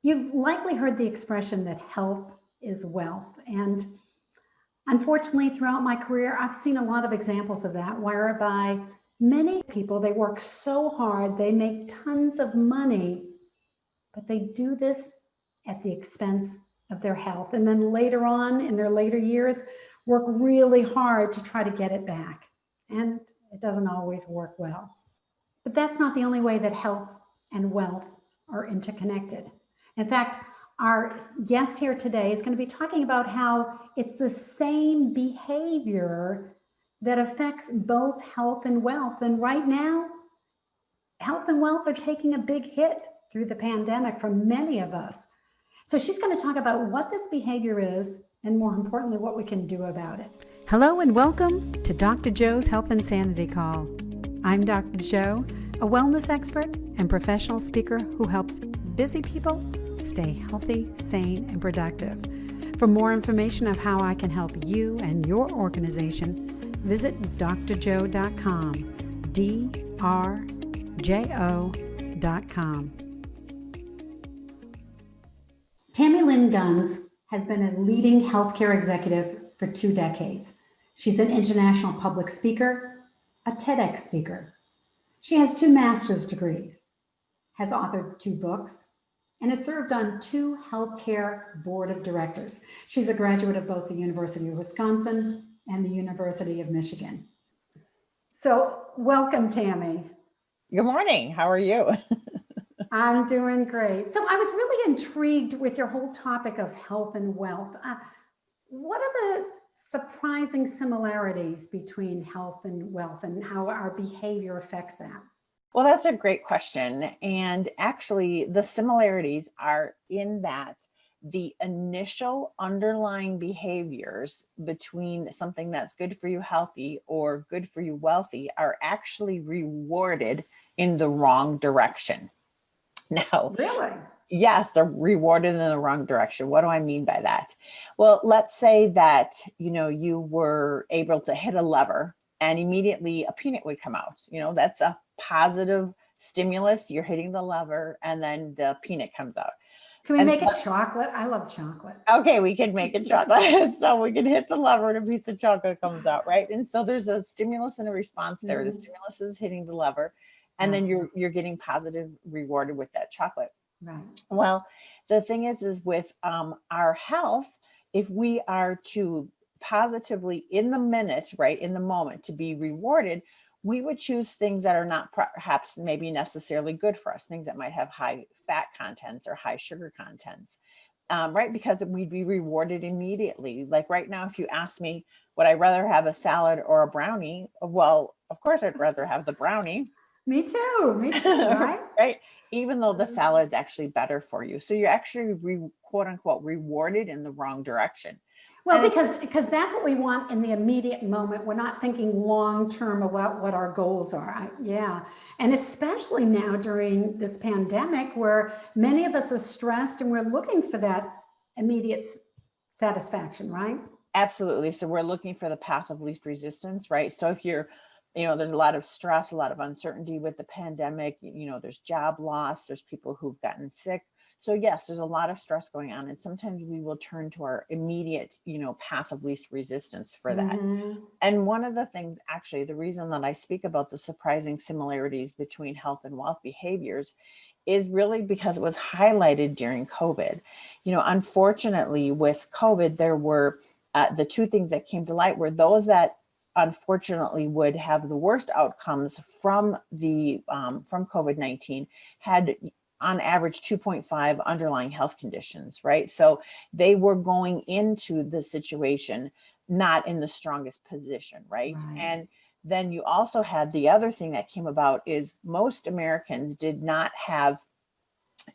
You've likely heard the expression that health is wealth. And unfortunately, throughout my career, I've seen a lot of examples of that, whereby many people, they work so hard, they make tons of money, but they do this at the expense of their health. And then later on, in their later years, work really hard to try to get it back. And it doesn't always work well. But that's not the only way that health and wealth are interconnected. In fact, our guest here today is going to be talking about how it's the same behavior that affects both health and wealth. And right now, health and wealth are taking a big hit through the pandemic for many of us. So she's going to talk about what this behavior is and, more importantly, what we can do about it. Hello and welcome to Dr. Joe's Health and Sanity Call. I'm Dr. Joe, a wellness expert and professional speaker who helps busy people stay healthy, sane, and productive. For more information of how I can help you and your organization, visit drjoe.com, drjo.com. Tammy Lynn Guns has been a leading healthcare executive for 2 decades. She's an international public speaker, a TEDx speaker. She has 2 master's degrees, has authored 2 books, and has served on 2 healthcare board of directors. She's a graduate of both the University of Wisconsin and the University of Michigan. So welcome, Tammy. Good morning. How are you? I'm doing great. So I was really intrigued with your whole topic of health and wealth. What are the surprising similarities between health and wealth and how our behavior affects that? Well, that's a great question. And actually, the similarities are in that the initial underlying behaviors between something that's good for you healthy or good for you wealthy are actually rewarded in the wrong direction. Now, really? Yes, they're rewarded in the wrong direction. What do I mean by that? Well, let's say that, you were able to hit a lever and immediately a peanut would come out. That's a positive stimulus. You're hitting the lever and then the peanut comes out. Can we make it chocolate? I love chocolate. Okay, we can make it chocolate. So we can hit the lever and a piece of chocolate comes out, right? And so there's a stimulus and a response there. The stimulus is hitting the lever and then you're getting positive rewarded with that chocolate. Right. Well, the thing is with our health, if we are to positively in the minute, right, in the moment to be rewarded, we would choose things that are not perhaps maybe necessarily good for us, things that might have high fat contents or high sugar contents, right? Because we'd be rewarded immediately. Like right now, if you ask me, would I rather have a salad or a brownie? Well, of course, I'd rather have the brownie. Me too, right? Right? Even though the salad's actually better for you. So you're actually quote unquote rewarded in the wrong direction. Well, because that's what we want in the immediate moment. We're not thinking long-term about what our goals are. Yeah. And especially now during this pandemic where many of us are stressed and we're looking for that immediate satisfaction, right? Absolutely. So we're looking for the path of least resistance, right? So if you're there's a lot of stress, a lot of uncertainty with the pandemic, there's job loss, there's people who've gotten sick. So yes, there's a lot of stress going on. And sometimes we will turn to our immediate, path of least resistance for that. And one of the things, actually, the reason that I speak about the surprising similarities between health and wealth behaviors is really because it was highlighted during COVID. Unfortunately with COVID, there were the 2 things that came to light were those that unfortunately would have the worst outcomes from COVID-19 had on average 2.5 underlying health conditions, right? So they were going into the situation not in the strongest position, right? And then you also had the other thing that came about is most Americans did not have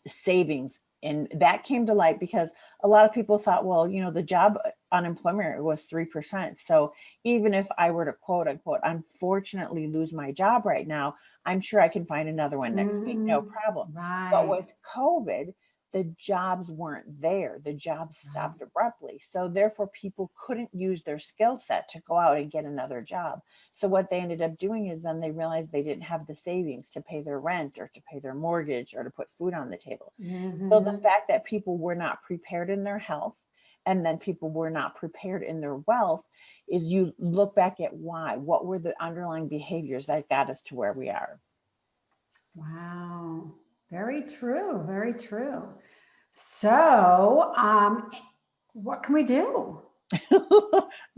savings. And that came to light because a lot of people thought, well, the job unemployment was 3%. So even if I were to quote unquote, unfortunately lose my job right now, I'm sure I can find another one next week, no problem. Right. But with COVID, the jobs weren't there. The jobs stopped abruptly. So therefore people couldn't use their skill set to go out and get another job. So what they ended up doing is then they realized they didn't have the savings to pay their rent or to pay their mortgage or to put food on the table. So the fact that people were not prepared in their health, and then people were not prepared in their wealth, is you look back at why, what were the underlying behaviors that got us to where we are. Wow. Very true. Very true. So, what can we do?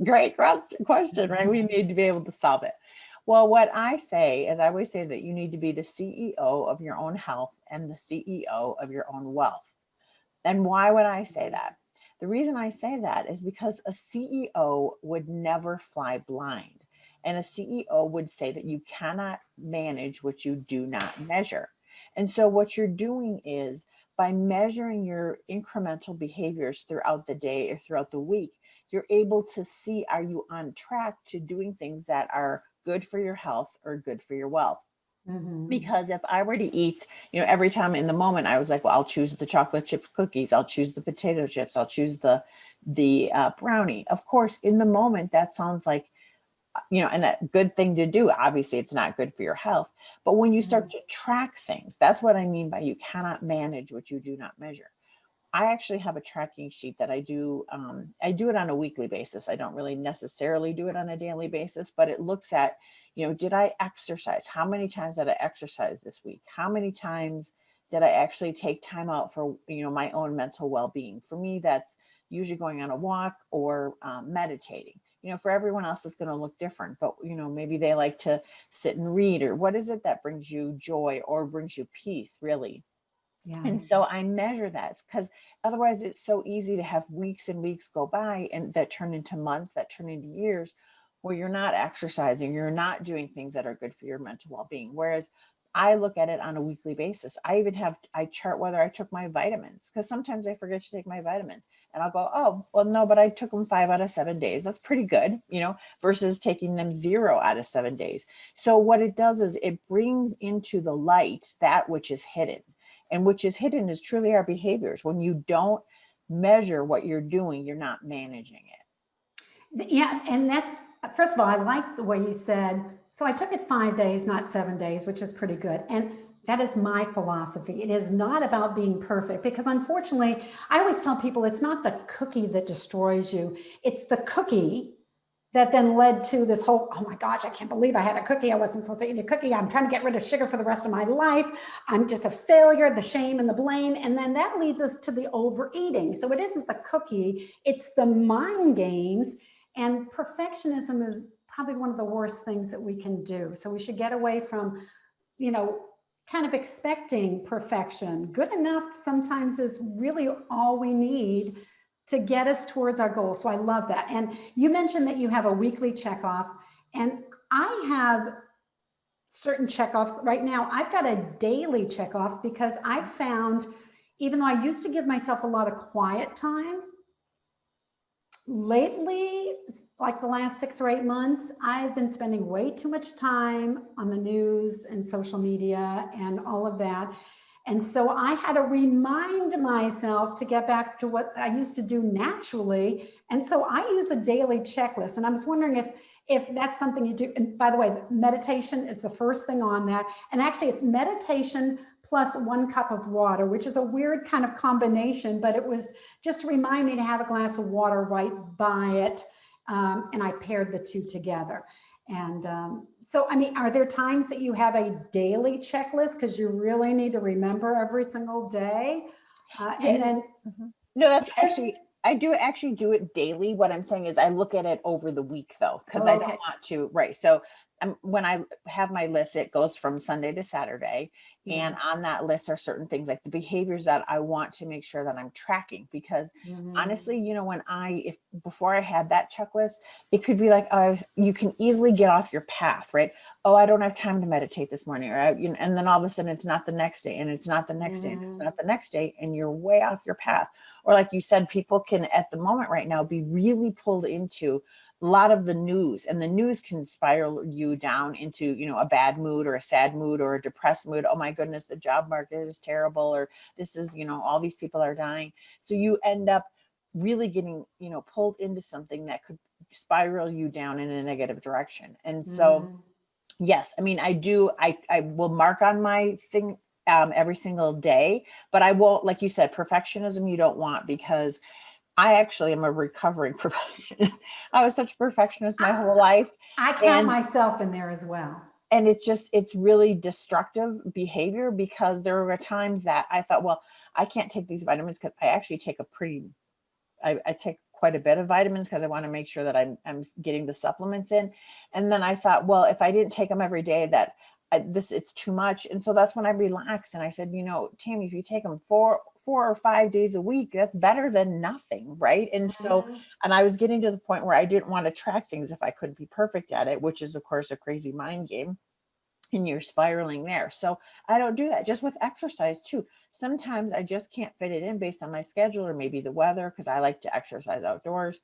Great question, right? We need to be able to solve it. Well, what I say is I always say that you need to be the CEO of your own health and the CEO of your own wealth. And why would I say that? The reason I say that is because a CEO would never fly blind. And a CEO would say that you cannot manage what you do not measure. And so what you're doing is by measuring your incremental behaviors throughout the day or throughout the week, you're able to see, are you on track to doing things that are good for your health or good for your wealth? Because if I were to eat, every time in the moment, I was like, well, I'll choose the chocolate chip cookies. I'll choose the potato chips. I'll choose the brownie. Of course, in the moment, that sounds like, and a good thing to do. Obviously, it's not good for your health. But when you start to track things, that's what I mean by you cannot manage what you do not measure. I actually have a tracking sheet that I do. I do it on a weekly basis. I don't really necessarily do it on a daily basis, but it looks at, did I exercise? How many times did I exercise this week? How many times did I actually take time out for, my own mental well-being? For me, that's usually going on a walk or meditating. For everyone else, it's going to look different, but, maybe they like to sit and read, or what is it that brings you joy or brings you peace, really? Yeah. And so I measure that, because otherwise it's so easy to have weeks and weeks go by and that turn into months, that turn into years, where you're not exercising, you're not doing things that are good for your mental well-being. Whereas I look at it on a weekly basis. I chart whether I took my vitamins, because sometimes I forget to take my vitamins and I'll go, oh, well, no, but I took them 5 out of 7 days. That's pretty good, versus taking them 0 out of 7 days. So what it does is it brings into the light that which is hidden. And which is hidden is truly our behaviors. When you don't measure what you're doing, you're not managing it. Yeah. And that, first of all, I like the way you said, so I took it 5 days, not 7 days, which is pretty good. And that is my philosophy. It is not about being perfect, because unfortunately, I always tell people it's not the cookie that destroys you. It's the cookie that then led to this whole, oh my gosh, I can't believe I had a cookie. I wasn't supposed to eat a cookie. I'm trying to get rid of sugar for the rest of my life. I'm just a failure, the shame and the blame. And then that leads us to the overeating. So it isn't the cookie, it's the mind games. And perfectionism is probably one of the worst things that we can do. So we should get away from, kind of expecting perfection. Good enough sometimes is really all we need to get us towards our goal. So I love that. And you mentioned that you have a weekly checkoff, and I have certain checkoffs right now. I've got a daily checkoff, because I've found, even though I used to give myself a lot of quiet time, lately, like the last 6 or 8 months, I've been spending way too much time on the news and social media and all of that. And so I had to remind myself to get back to what I used to do naturally. And so I use a daily checklist. And I was wondering if that's something you do. And by the way, meditation is the first thing on that. And actually it's meditation plus 1 cup of water, which is a weird kind of combination, but it was just to remind me to have a glass of water right by it. And I paired the two together. And so, I mean, are there times that you have a daily checklist because you really need to remember every single day? And then, no, that's actually, I do actually do it daily. What I'm saying is I look at it over the week though, because I don't want to, right. So when I have my list, it goes from Sunday to Saturday. And on that list are certain things like the behaviors that I want to make sure that I'm tracking, because honestly, if before I had that checklist, it could be like, you can easily get off your path, right? Oh, I don't have time to meditate this morning. Or, and then all of a sudden it's not the next day, and it's not the next day, and it's not the next day, and you're way off your path. Or like you said, people can at the moment right now be really pulled into a lot of the news, and the news can spiral you down into, a bad mood or a sad mood or a depressed mood. Oh my goodness, the job market is terrible, or this is, all these people are dying. So you end up really getting, pulled into something that could spiral you down in a negative direction. And so, yes, I mean, I will mark on my thing every single day, but I won't, like you said, perfectionism you don't want, because I actually am a recovering perfectionist. I was such a perfectionist my whole life. I count myself in there as well. And it's really destructive behavior, because there were times that I thought, well, I can't take these vitamins, because I actually take I take quite a bit of vitamins, because I want to make sure that I'm getting the supplements in. And then I thought, well, if I didn't take them every day, it's too much. And so that's when I relaxed and I said, Tammy, if you take them 4 or 5 days a week, that's better than nothing. Right. And so, and I was getting to the point where I didn't want to track things if I couldn't be perfect at it, which is of course a crazy mind game, and you're spiraling there. So I don't do that. Just with exercise too. Sometimes I just can't fit it in based on my schedule or maybe the weather, because I like to exercise outdoors.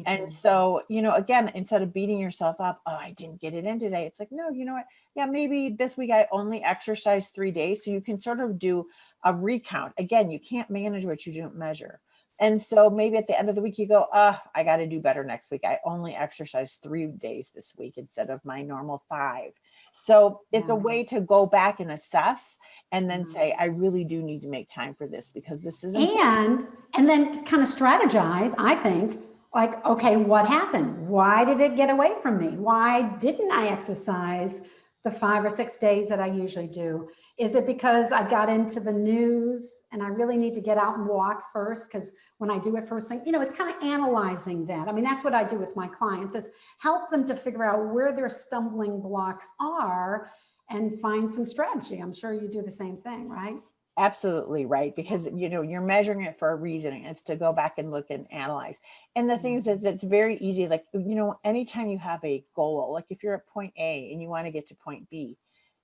And so, again, instead of beating yourself up, oh, I didn't get it in today. It's like, no, you know what? Yeah, maybe this week I only exercised 3 days. So you can sort of do a recount. Again, you can't manage what you don't measure. And so maybe at the end of the week, you go, I got to do better next week. I only exercised 3 days this week instead of my normal 5. So it's a way to go back and assess, and then say, I really do need to make time for this, because this is important. And then kind of strategize, I think, like, okay, what happened? Why did it get away from me? Why didn't I exercise the 5 or 6 days that I usually do? Is it because I got into the news and I really need to get out and walk first? Because when I do it first thing, it's kind of analyzing that. I mean, that's what I do with my clients, is help them to figure out where their stumbling blocks are and find some strategy. I'm sure you do the same thing, right? Absolutely right. Because, you're measuring it for a reason. It's to go back and look and analyze. And the thing is, it's very easy. Like, anytime you have a goal, like if you're at point A and you want to get to point B,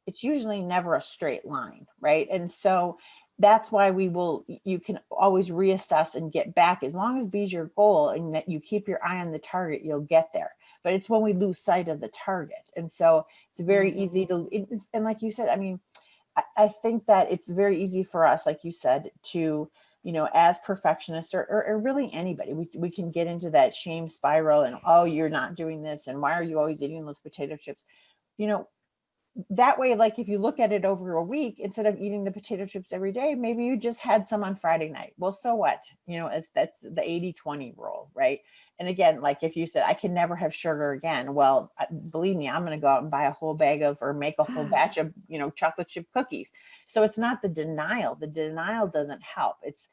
it's usually never a straight line. Right. And so that's why you can always reassess and get back. As long as B is your goal and that you keep your eye on the target, you'll get there. But it's when we lose sight of the target. And so it's very easy and like you said, I mean, I think that it's very easy for us, like you said, to, as perfectionists or really anybody, we can get into that shame spiral and, oh, you're not doing this. And why are you always eating those potato chips? That way, like if you look at it over a week, instead of eating the potato chips every day, maybe you just had some on Friday night. Well, so what? That's the 80-20 rule, right? And again, like if you said, I can never have sugar again. Well, believe me, I'm going to go out and buy a whole bag or make a whole batch of, chocolate chip cookies. So it's not the denial. The denial doesn't help. It's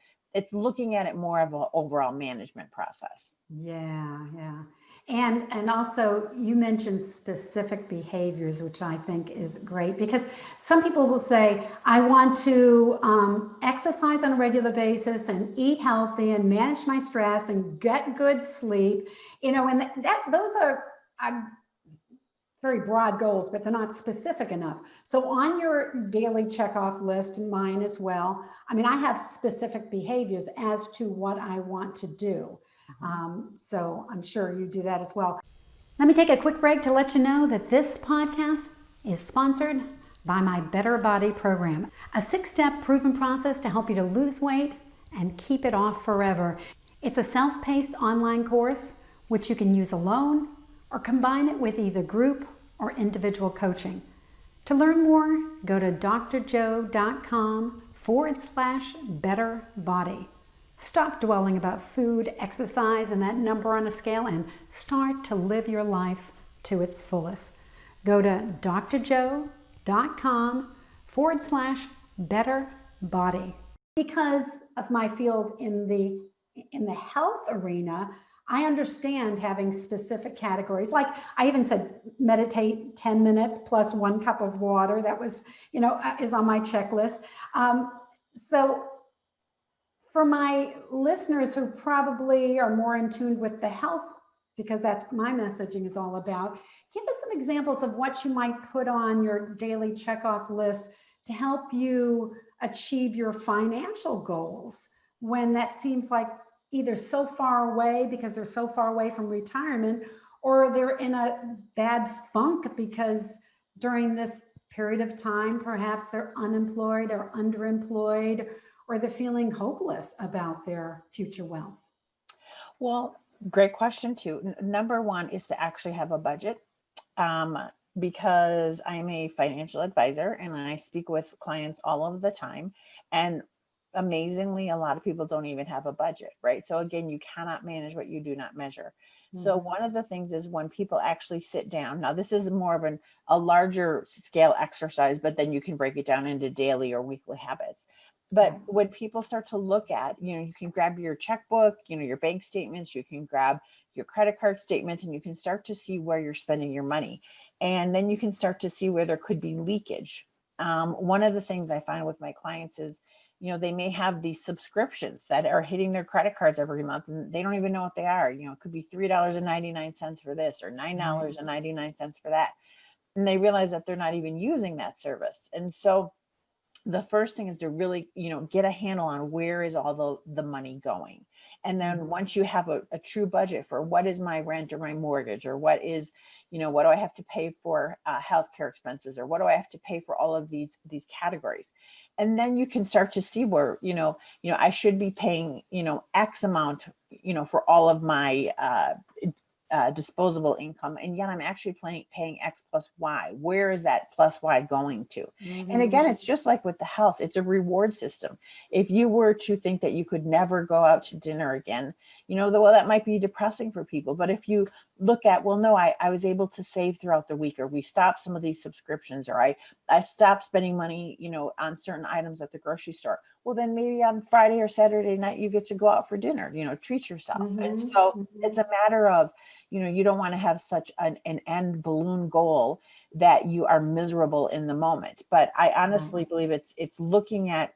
looking at it more of an overall management process. Yeah. And also you mentioned specific behaviors, which I think is great, because some people will say, I want to exercise on a regular basis and eat healthy and manage my stress and get good sleep, and those are very broad goals, but they're not specific enough. So on your daily checkoff list, mine as well, I mean, I have specific behaviors as to what I want to do. So I'm sure you do that as well. Let me take a quick break to let you know that this podcast is sponsored by my Better Body program, a 6-step proven process to help you to lose weight and keep it off forever. It's a self-paced online course which you can use alone or combine it with either group or individual coaching. To learn more, go to drjoe.com/betterbody. Stop dwelling about food, exercise, and that number on a scale and start to live your life to its fullest. Go to drjoe.com/betterbody. Because of my field in the health arena, I understand having specific categories. Like I even said, meditate 10 minutes plus 1 cup of water. That was, is on my checklist. So for my listeners who probably are more in tune with the health, because that's what my messaging is all about, give us some examples of what you might put on your daily checkoff list to help you achieve your financial goals when that seems like either so far away because they're so far away from retirement, or they're in a bad funk because during this period of time, perhaps they're unemployed or underemployed, or they're feeling hopeless about their future wealth? Well, great question too. Number one is to actually have a budget. Um, because I'm a financial advisor and I speak with clients all of the time. And amazingly, a lot of people don't even have a budget, right? So again, you cannot manage what you do not measure. So one of the things is when people actually sit down, now this is more of a larger scale exercise, but then you can break it down into daily or weekly habits. But Right. when people start to look at, you can grab your checkbook, your bank statements, you can grab your credit card statements, and you can start to see where you're spending your money. And then you can start to see where there could be leakage. One of the things I find with my clients is, they may have these subscriptions that are hitting their credit cards every month and they don't even know what they are. It could be $3.99 for this or $9.99 for that. And they realize that they're not even using that service. And so the first thing is to really, get a handle on where is all the money going. And then once you have a true budget for what is my rent or my mortgage, or what is, what do I have to pay for healthcare expenses, or what do I have to pay for all of these categories. And then you can start to see where, I should be paying, X amount, for all of my disposable income, and yet I'm actually paying X plus Y. Where is that plus Y going to? And again, it's just like with the health, it's a reward system. If you were to think that you could never go out to dinner again, well, that might be depressing for people. But if you look at, well, no, I was able to save throughout the week, or we stopped some of these subscriptions, or I stopped spending money, on certain items at the grocery store. Well, then maybe on Friday or Saturday night, you get to go out for dinner, treat yourself. And so it's a matter of, you don't want to have such an end balloon goal that you are miserable in the moment. But I honestly believe it's looking at,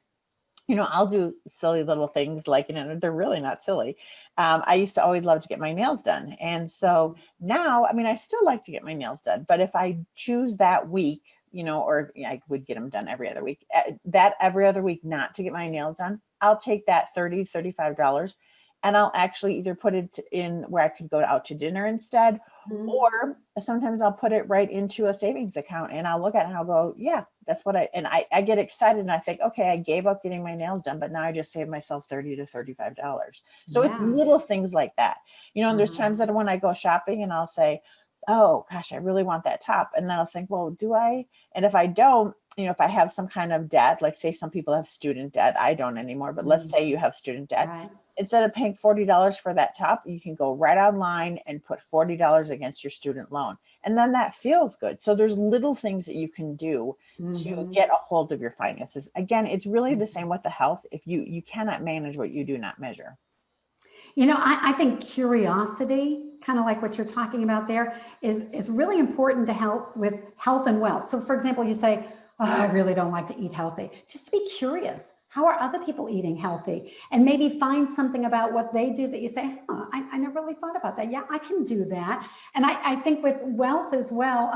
I'll do silly little things like, they're really not silly. I used to always love to get my nails done. And so now, I still like to get my nails done, but if I choose that week, or I would get them done every other week, that every other week not to get my nails done, I'll take that $30, $35 and I'll actually either put it in where I could go out to dinner instead, or sometimes I'll put it right into a savings account and I'll look at it and I'll go, yeah, that's what I get excited and I think, okay, I gave up getting my nails done, but now I just saved myself $30 to $35. So it's little things like that, and there's times that when I go shopping and I'll say, oh gosh, I really want that top. And then I'll think, well, do I? And if I don't, if I have some kind of debt, like say some people have student debt, I don't anymore, but let's say you have student debt. Right. Instead of paying $40 for that top, you can go right online and put $40 against your student loan. And then that feels good. So there's little things that you can do to get a hold of your finances. Again, it's really the same with the health. If you cannot manage what you do not measure. I think curiosity, kind of like what you're talking about there, is really important to help with health and wealth. So for example, you say, oh, I really don't like to eat healthy. Just to be curious. How are other people eating healthy? And maybe find something about what they do that you say, oh, I never really thought about that. Yeah, I can do that. And I think with wealth as well,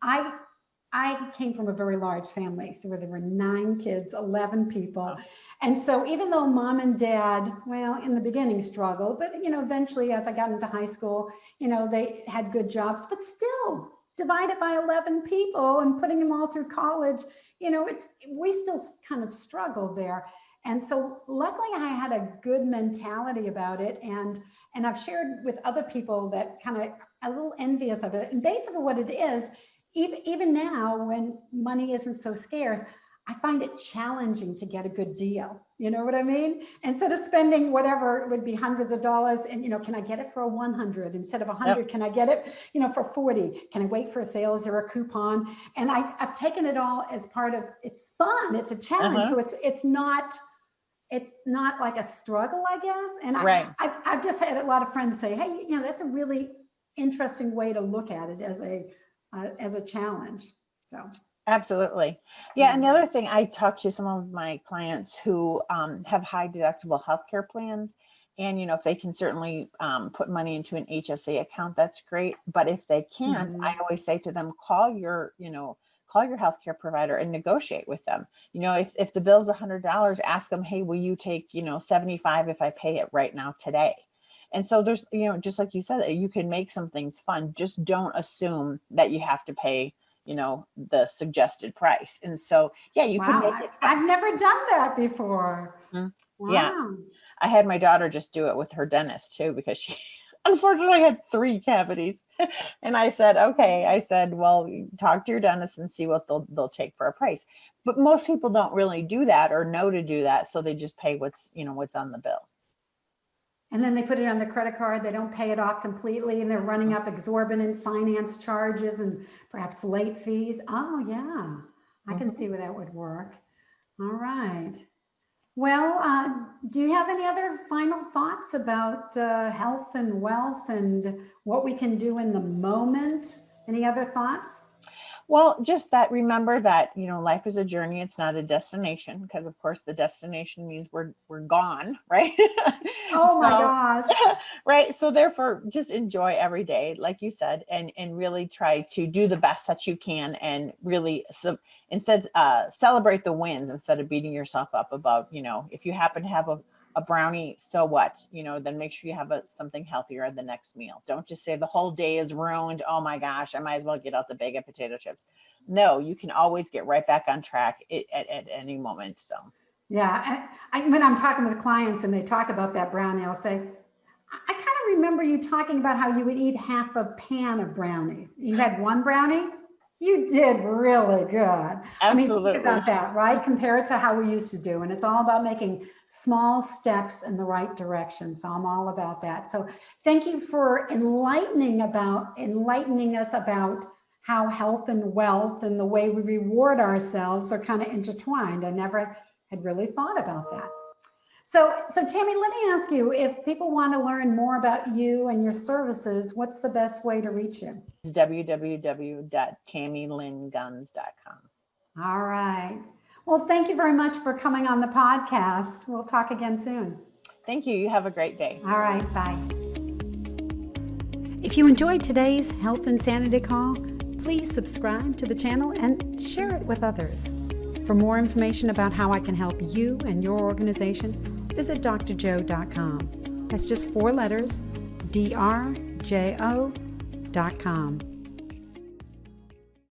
I came from a very large family, so where there were 9 kids, 11 people. And so even though mom and dad, well, in the beginning struggled, but, eventually as I got into high school, they had good jobs, but still divided by 11 people and putting them all through college, we still kind of struggled there. And so luckily I had a good mentality about it. And I've shared with other people that kind of a little envious of it. And basically what it is, even now when money isn't so scarce, I find it challenging to get a good deal. You know what I mean? Instead of spending whatever would be hundreds of dollars and, can I get it for a 100 instead of 100? Yep. Can I get it, for 40? Can I wait for a sale? Is there a coupon? And I've taken it all as part of, it's fun. It's a challenge. So it's not like a struggle, I guess. And I've just had a lot of friends say, hey, that's a really interesting way to look at it as a challenge. So. Absolutely. Yeah. And the other thing, I talked to some of my clients who have high deductible healthcare plans. And, if they can certainly put money into an HSA account, that's great. But if they can't, I always say to them, call your healthcare provider and negotiate with them. If the bill's $100, ask them, hey, will you take, $75 if I pay it right now today? And so there's, just like you said, you can make some things fun. Just don't assume that you have to pay, the suggested price. And so, yeah, you can Wow, make it I've never done that before. fun. Yeah. Wow. I had my daughter just do it with her dentist too, because she unfortunately had 3 cavities. And I said, okay, well, talk to your dentist and see what they'll take for a price. But most people don't really do that or know to do that. So they just pay what's on the bill. And then they put it on the credit card. They don't pay it off completely, and they're running up exorbitant finance charges and perhaps late fees. Oh, yeah, I can see where that would work. All right. Well, do you have any other final thoughts about health and wealth and what we can do in the moment? Any other thoughts? Well, just that, remember that, life is a journey. It's not a destination, because of course the destination means we're gone, right? Oh my gosh. Right. So therefore just enjoy every day, like you said, and really try to do the best that you can, and really instead celebrate the wins instead of beating yourself up about, if you happen to have a brownie, so what, then make sure you have something healthier at the next meal. Don't just say the whole day is ruined. Oh my gosh, I might as well get out the bag of potato chips. No, you can always get right back on track at any moment. So. Yeah. When I'm talking with clients and they talk about that brownie, I'll say, I kind of remember you talking about how you would eat half a pan of brownies. You had one brownie? You did really good. Absolutely. I mean, think about that, right? Compare it to how we used to do. And it's all about making small steps in the right direction. So I'm all about that. So thank you for enlightening us about how health and wealth and the way we reward ourselves are kind of intertwined. I never had really thought about that. So Tammy, let me ask you, if people want to learn more about you and your services, what's the best way to reach you? It's www.tammylynguns.com. All right. Well, thank you very much for coming on the podcast. We'll talk again soon. Thank you. You have a great day. All right. Bye. If you enjoyed today's Health Insanity Call, please subscribe to the channel and share it with others. For more information about how I can help you and your organization, visit drjoe.com. That's just 4 letters, drjo.com.